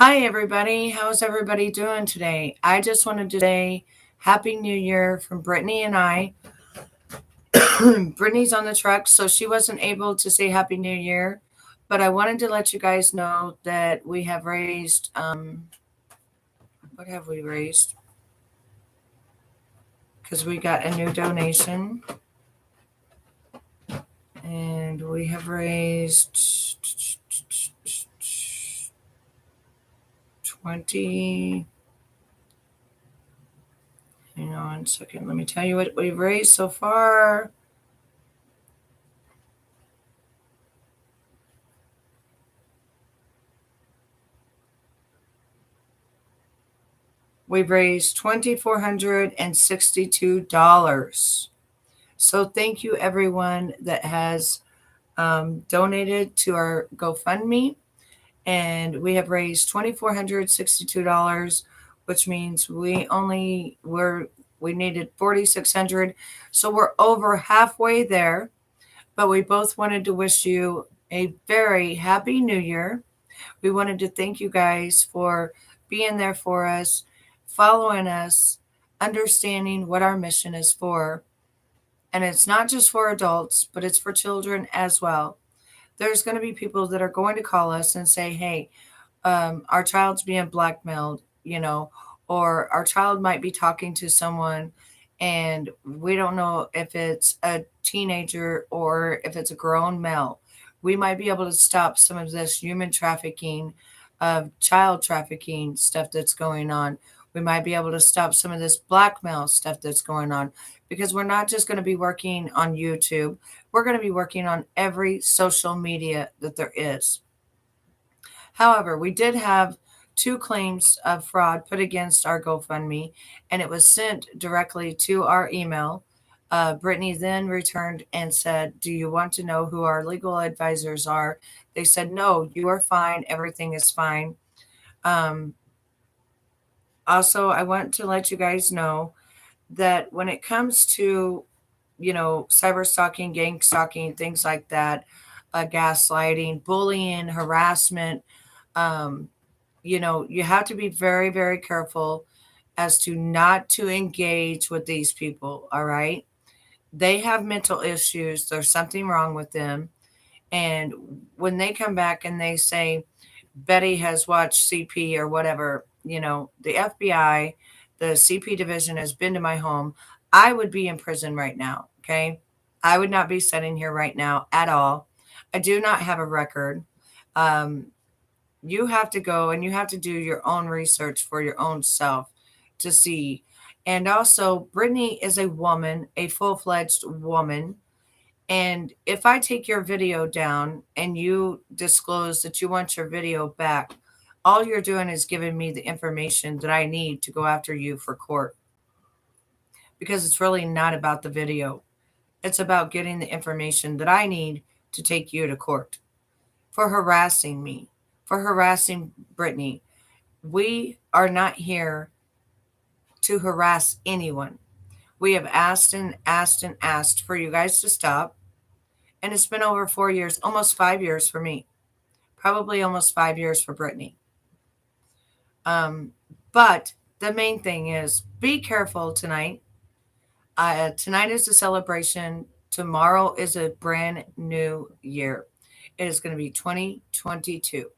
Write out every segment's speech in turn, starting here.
Hi, everybody. How's everybody doing today? I just wanted to say Happy New Year from Brittany and I. Brittany's on the truck, so she wasn't able to say Happy New Year, but I wanted to let you guys know that we have raised, what have we raised? Because we got a new donation, and we have raised 20. Hang on a second. Let me tell you what we've raised so far. We've raised $2,462. So thank you everyone that has donated to our GoFundMe, and we have raised $2,462, which means we needed 4,600, so we're over halfway there. But we both wanted to wish you a very happy New Year. We wanted to thank you guys for being there for us, following us, understanding what our mission is for. And it's not just for adults, but it's for children as well. There's going to be people that are going to call us and say, hey, our child's being blackmailed, or our child might be talking to someone and we don't know if it's a teenager or if it's a grown male. We might be able to stop some of this human trafficking, of child trafficking stuff that's going on. We might be able to stop some of this blackmail stuff that's going on, because we're not just going to be working on YouTube. We're going to be working on every social media that there is. However, we did have two claims of fraud put against our GoFundMe, and it was sent directly to our email. Brittany then returned and said, do you want to know who our legal advisors are? They said, no, you are fine. Everything is fine. Um, Also, I want to let you guys know that when it comes to, cyber stalking, gang stalking, things like that, gaslighting, bullying, harassment, um, you have to be very, very careful as to not to engage with these people. All right. They have mental issues. There's something wrong with them. And when they come back and they say, Betty has watched CP or whatever, the FBI, the CP division has been to my home, I would be in prison right now. Okay. I would not be sitting here right now at all. I do not have a record. Um, you have to go and you have to do your own research for your own self to see. And also, Brittany is a woman, a full fledged woman. And if I take your video down and you disclose that you want your video back, all you're doing is giving me the information that I need to go after you for court, because it's really not about the video. It's about getting the information that I need to take you to court for harassing me, for harassing Brittany. We are not here to harass anyone. We have asked and asked and asked for you guys to stop. And it's been over 4 years, almost 5 years for me, probably almost 5 years for Brittany. Um, but the main thing is be careful tonight. Tonight is a celebration. Tomorrow is a brand new year. It is going to be 2022.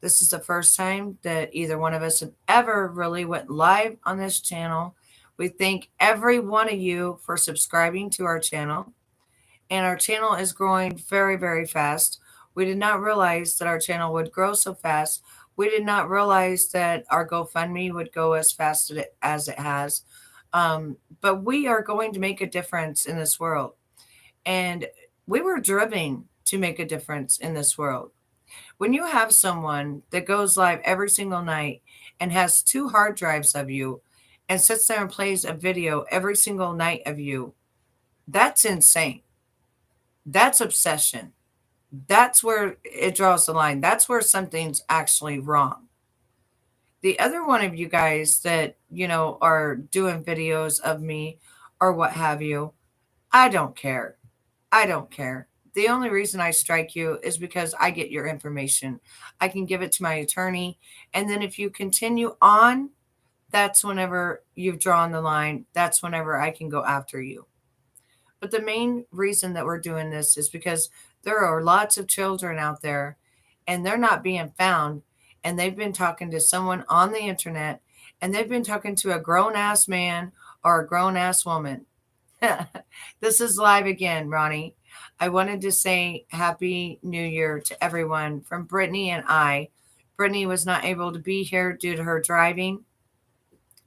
This is the first time that either one of us have ever really went live on this channel. We thank every one of you for subscribing to our channel. And our channel is growing very, very fast. We did not realize that our channel would grow so fast. We did not realize that our GoFundMe would go as fast as it has. But we are going to make a difference in this world. And we were driven to make a difference in this world. When you have someone that goes live every single night and has two hard drives of you and sits there and plays a video every single night of you, that's insane. That's obsession. That's where it draws the line. That's where something's actually wrong. The other one of you guys that, are doing videos of me or what have you, I don't care. I don't care. The only reason I strike you is because I get your information. I can give it to my attorney. And then if you continue on, that's whenever you've drawn the line. That's whenever I can go after you. But the main reason that we're doing this is because there are lots of children out there and they're not being found. And they've been talking to someone on the internet and they've been talking to a grown ass man or a grown ass woman. This is live again, Ronnie. I wanted to say Happy New Year to everyone from Brittney and I. Brittney was not able to be here due to her driving,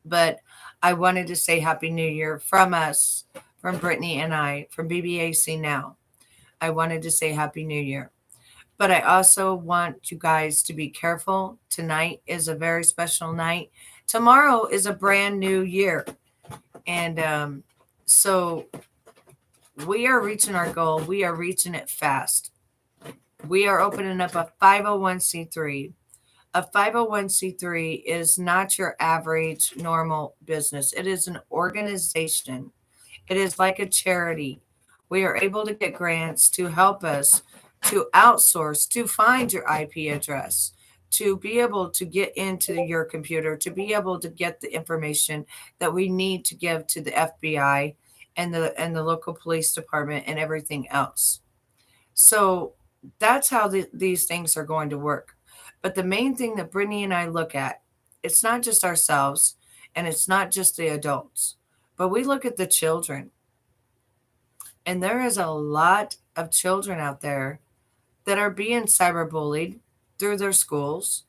but I wanted to say Happy New Year from us, from Brittney and I, from BBAC Now. I wanted to say Happy New Year. But I also want you guys to be careful. Tonight is a very special night. Tomorrow is a brand new year. And so we are reaching our goal. We are reaching it fast. We are opening up a 501c3. A 501c3 is not your average normal business. It is an organization. It is like a charity. We are able to get grants to help us to outsource, to find your IP address, to be able to get into your computer, to be able to get the information that we need to give to the FBI and the local police department and everything else. So that's how these things are going to work. But the main thing that Brittney and I look at, it's not just ourselves and it's not just the adults, but we look at the children. And there is a lot of children out there that are being cyberbullied through their schools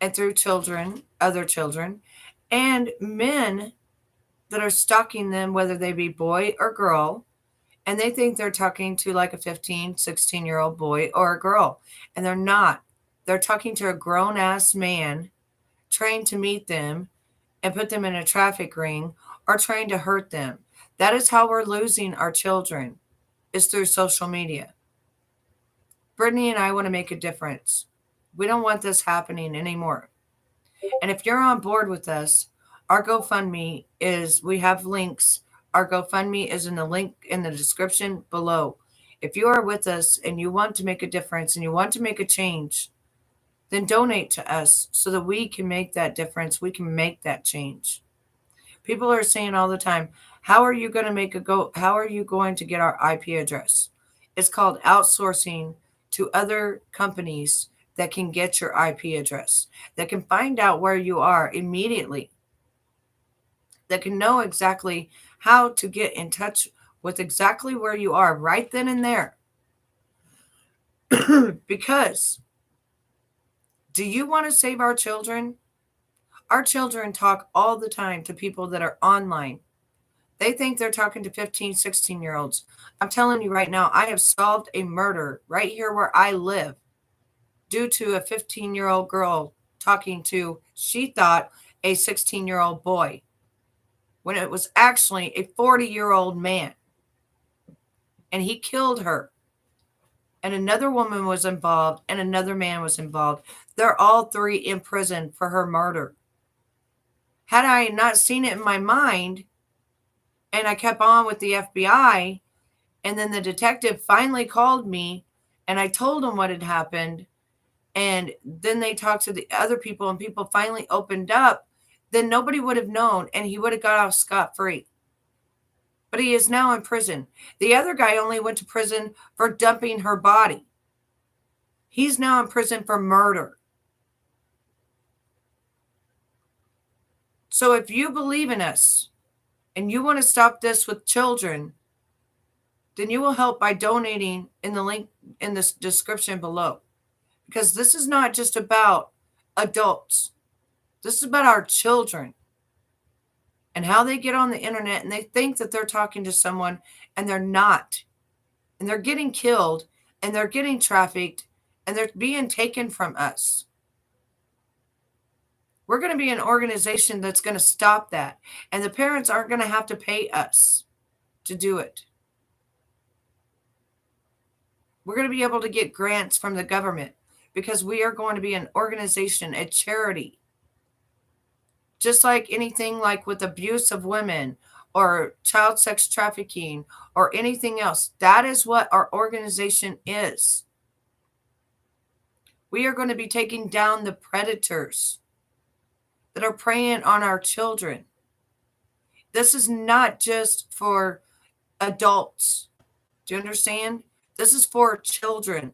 and through children, other children, and men that are stalking them, whether they be boy or girl, and they think they're talking to like a 15, 16-year-old boy or a girl, and they're not. They're talking to a grown-ass man trained to meet them and put them in a traffic ring or trying to hurt them. That is how we're losing our children, is through social media. Brittney and I want to make a difference. We don't want this happening anymore. And if you're on board with us, our GoFundMe is, we have links. Our GoFundMe is in the link in the description below. If you are with us and you want to make a difference and you want to make a change, then donate to us so that we can make that difference. We can make that change. People are saying all the time, how are you going to how are you going to get our IP address? It's called outsourcing to other companies that can get your IP address, that can find out where you are immediately, that can know exactly how to get in touch with exactly where you are right then and there. Because do you want to save our children? Our children talk all the time to people that are online. They think they're talking to 15, 16-year-olds. I'm telling you right now, I have solved a murder right here where I live due to a 15-year-old girl talking to, she thought, a 16-year-old boy, when it was actually a 40-year-old man. And he killed her. And another woman was involved, and another man was involved. They're all three in prison for her murder. Had I not seen it in my mind, and I kept on with the FBI, and then the detective finally called me, and I told him what had happened, and then they talked to the other people, and people finally opened up, then nobody would have known, and he would have got off scot-free. But he is now in prison. The other guy only went to prison for dumping her body. He's now in prison for murder. So if you believe in us and you want to stop this with children, then you will help by donating in the link in the description below. Because this is not just about adults. This is about our children and how they get on the internet and they think that they're talking to someone and they're not. And they're getting killed and they're getting trafficked and they're being taken from us. We're going to be an organization that's going to stop that. And the parents aren't going to have to pay us to do it. We're going to be able to get grants from the government because we are going to be an organization, a charity. Just like anything like with abuse of women or child sex trafficking or anything else. That is what our organization is. We are going to be taking down the predators that are preying on our children. This is not just for adults. Do you understand? This is for children.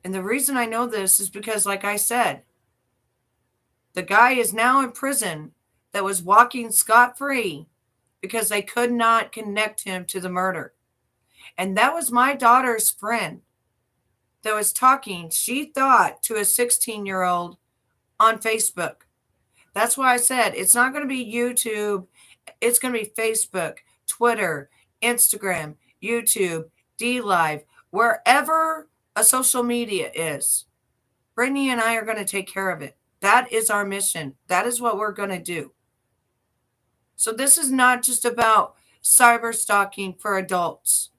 And the reason I know this is because, like I said, the guy is now in prison that was walking scot-free because they could not connect him to the murder. And that was my daughter's friend that was talking, she thought, to a 16-year-old on Facebook. That's why I said it's not going to be YouTube. It's going to be Facebook, Twitter, Instagram, YouTube, DLive, wherever a social media is. Brittney and I are going to take care of it. That is our mission. That is what we're going to do. So this is not just about cyber stalking for adults.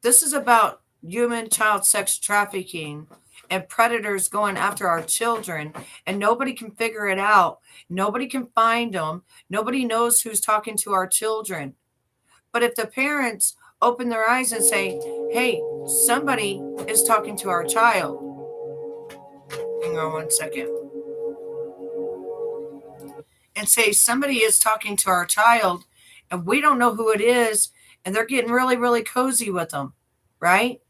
This is about human child sex trafficking and predators going after our children, and nobody can figure it out. Nobody can find them. Nobody knows who's talking to our children. But if the parents open their eyes and say, hey, somebody is talking to our child. Hang on one second. And say somebody is talking to our child and we don't know who it is, and they're getting really, really cozy with them, right?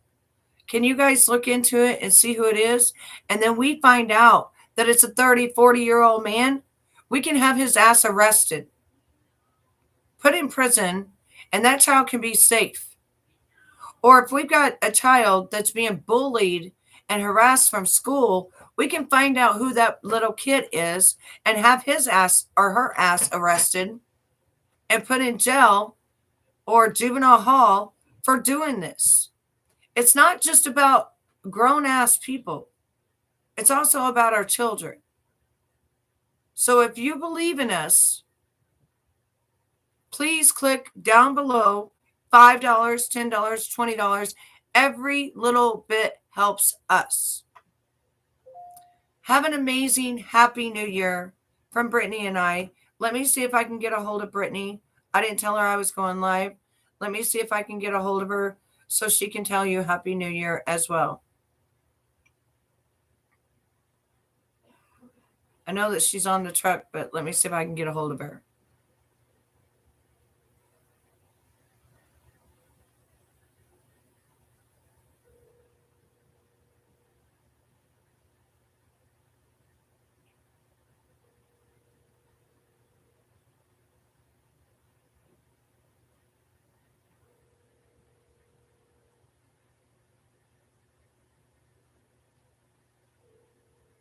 Can you guys look into it and see who it is? And then we find out that it's a 30, 40-year-old man. We can have his ass arrested, put in prison, and that child can be safe. Or if we've got a child that's being bullied and harassed from school, we can find out who that little kid is and have his ass or her ass arrested and put in jail or juvenile hall for doing this. It's not just about grown-ass people. It's also about our children. So if you believe in us, please click down below. $5, $10, $20. Every little bit helps us. Have an amazing, happy new year from Brittney and I. Let me see if I can get a hold of Brittney. I didn't tell her I was going live. Let me see if I can get a hold of her so she can tell you Happy New Year as well. I know that she's on the truck, but let me see if I can get a hold of her.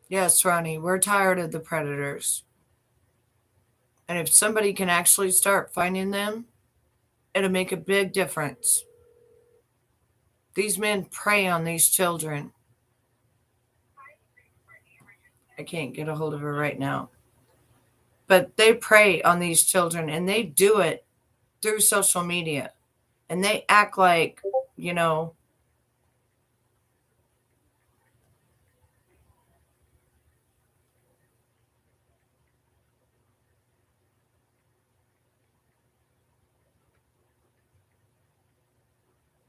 Yes, Ronnie, we're tired of the predators. And if somebody can actually start finding them, it'll make a big difference. These men prey on these children. I can't get a hold of her right now. But they prey on these children, and they do it through social media. And they act like, you know,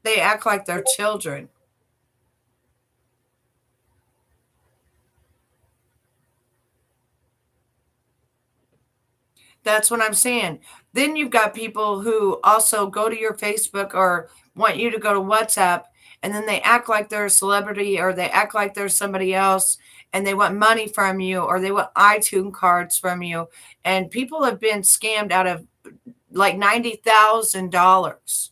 they act like they're children. That's what I'm saying. Then you've got people who also go to your Facebook or want you to go to WhatsApp, and then they act like they're a celebrity or they act like they're somebody else, and they want money from you or they want iTunes cards from you. And people have been scammed out of like $90,000.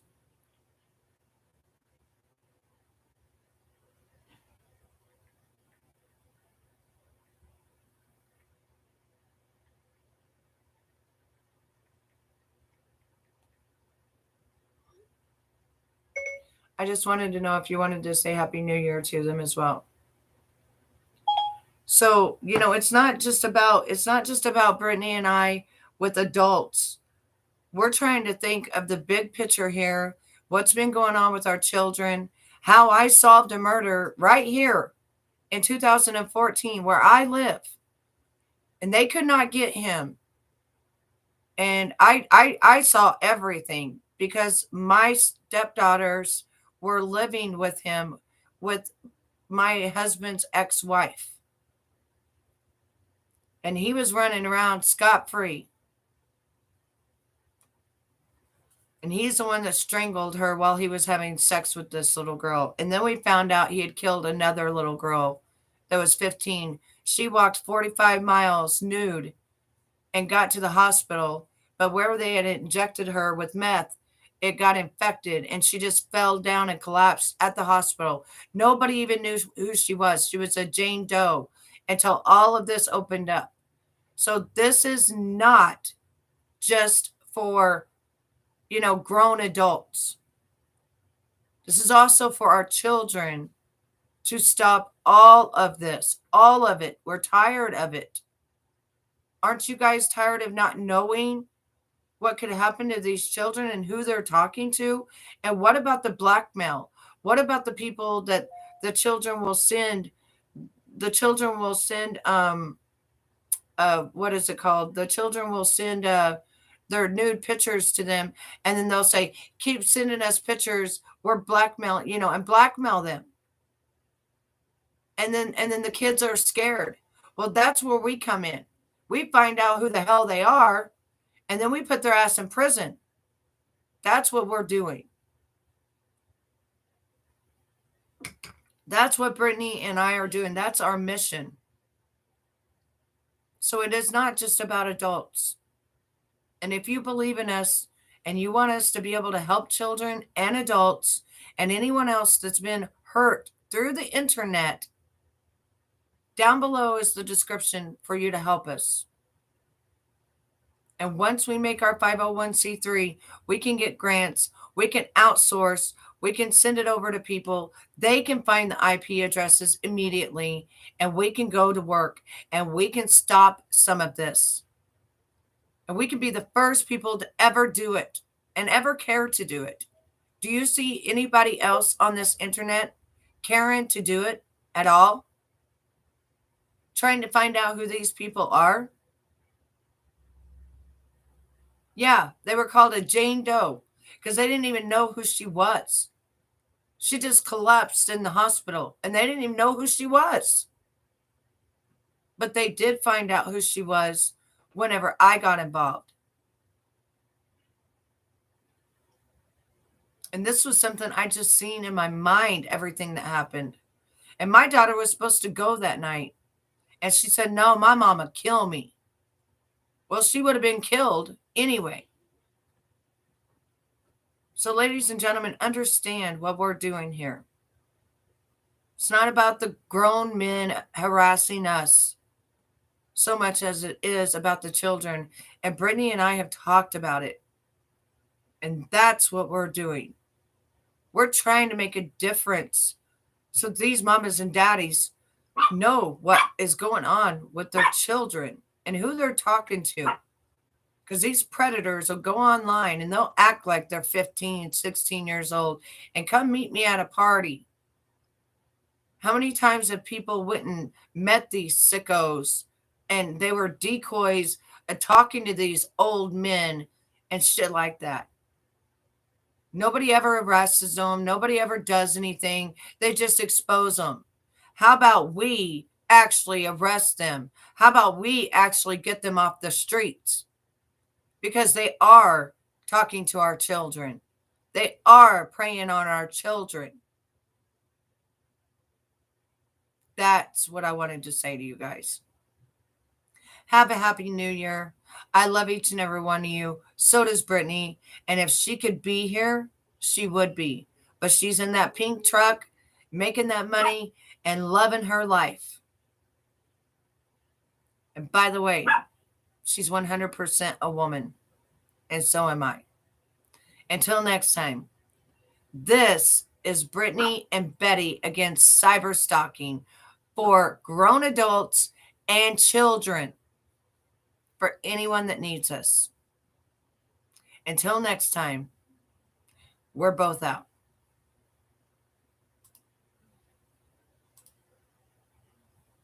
I just wanted to know if you wanted to say Happy New Year to them as well. So, it's not just about Brittney and I with adults. We're trying to think of the big picture here, what's been going on with our children, how I solved a murder right here in 2014 where I live. and they could not get him. And I saw everything because my stepdaughters were living with him, with my husband's ex-wife, and he was running around scot-free. And he's the one that strangled her while he was having sex with this little girl. And then we found out he had killed another little girl that was 15. She walked 45 miles nude and got to the hospital, but where they had injected her with meth, it got infected and she just fell down and collapsed at the hospital. Nobody even knew who she was. She was a Jane Doe until all of this opened up. So this is not just for, grown adults. This is also for our children to stop all of this, all of it. We're tired of it. Aren't you guys tired of not knowing what could happen to these children and who they're talking to? And what about the blackmail? What about the people that the children will send? The children will send, what is it called? The children will send their nude pictures to them, and then they'll say, keep sending us pictures. We're blackmailing, and blackmail them. And then the kids are scared. Well, that's where we come in. We find out who the hell they are, and then we put their ass in prison. That's what we're doing. That's what Brittney and I are doing. That's our mission. So it is not just about adults. And if you believe in us and you want us to be able to help children and adults and anyone else that's been hurt through the internet, down below is the description for you to help us. And once we make our 501c3, we can get grants, we can outsource, we can send it over to people. They can find the IP addresses immediately, and we can go to work and we can stop some of this. And we can be the first people to ever do it and ever care to do it. Do you see anybody else on this internet caring to do it at all? Trying to find out who these people are? Yeah, they were called a Jane Doe because they didn't even know who she was. She just collapsed in the hospital and they didn't even know who she was. But they did find out who she was whenever I got involved. And this was something I just seen in my mind, everything that happened. And my daughter was supposed to go that night. And she said, no, my mom would kill me. Well, she would have been killed anyway. So, ladies and gentlemen, understand what we're doing here. It's not about the grown men harassing us so much as it is about the children. And Brittney and I have talked about it. And that's what we're doing. We're trying to make a difference so these mamas and daddies know what is going on with their children and who they're talking to. Because these predators will go online and they'll act like they're 15, 16 years old and come meet me at a party. How many times have people went and met these sickos and they were decoys talking to these old men and shit like that? Nobody ever arrests them. Nobody ever does anything. They just expose them. How about we actually arrest them? How about we actually get them off the streets? Because they are talking to our children. They are preying on our children. That's what I wanted to say to you guys. Have a happy new year. I love each and every one of you. So does Brittney. And if she could be here, she would be. But she's in that pink truck, making that money and loving her life. And by the way, she's 100% a woman. And so am I. Until next time, this is Brittney and Betty against cyberstalking for grown adults and children, for anyone that needs us. Until next time, we're both out.